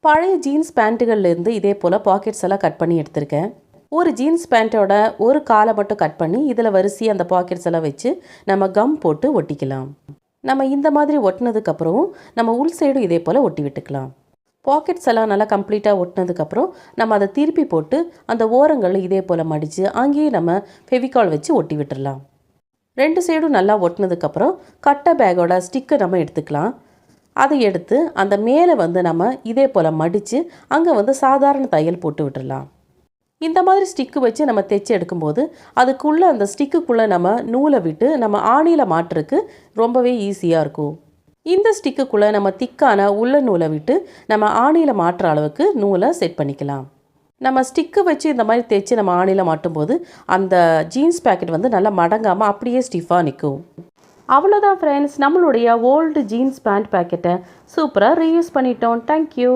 பழைய ஜீன்ஸ் பேண்ட்டுகள்லேருந்து இதே போல் பாக்கெட்ஸ் எல்லாம் கட் பண்ணி எடுத்திருக்கேன். ஒரு ஜீன்ஸ் பேண்ட்டோட ஒரு காலை மட்டும் கட் பண்ணி இதில் வரிசையாக அந்த பாக்கெட்ஸ் எல்லாம் வச்சு நம்ம கம் போட்டு ஒட்டிக்கலாம். நம்ம இந்த மாதிரி ஒட்டினதுக்கப்புறம் நம்ம உள் சைடும் இதே போல் ஒட்டி விட்டுக்கலாம். பாக்கெட்ஸ் எல்லாம் நல்லா கம்ப்ளீட்டாக ஒட்டினதுக்கப்புறம் நம்ம அதை திருப்பி போட்டு அந்த ஓரங்களில் இதே போல் மடித்து அங்கேயே நம்ம ஃபெவிகால் வச்சு ஒட்டி விட்டுடலாம். 2 சைடும் நல்லா ஒட்டினதுக்கப்புறம் கட்டை பேக்கோட ஸ்டிக்கை நம்ம எடுத்துக்கலாம். அதை எடுத்து அந்த மேலே நம்ம இதே போல் மடித்து அங்கே சாதாரண தையல் போட்டு விட்டுடலாம். இந்த மாதிரி ஸ்டிக்கு வச்சு நம்ம தைச்சி எடுக்கும்போது அதுக்குள்ளே அந்த ஸ்டிக்குக்குள்ளே நம்ம நூலை விட்டு நம்ம ஆணியில் மாட்டுறதுக்கு ரொம்பவே ஈஸியாக இருக்கும். இந்த ஸ்டிக்குக்குள்ளே நம்ம திக்கான உள்ள நூலை விட்டு நம்ம ஆணியில் மாட்டுற அளவுக்கு நூலை செட் பண்ணிக்கலாம். நம்ம ஸ்டிக்கு வச்சு இந்த மாதிரி தைச்சி நம்ம ஆணியில் மாட்டும்போது அந்த ஜீன்ஸ் பேக்கெட் நல்லா மடங்காமல் அப்படியே ஸ்டிஃபாக நிற்கும். அவ்வளோதான் ஃப்ரெண்ட்ஸ், நம்மளுடைய ஓல்டு ஜீன்ஸ் பேண்ட் பேக்கெட்டை சூப்பராக ரீயூஸ் பண்ணிட்டோம். தேங்க்யூ.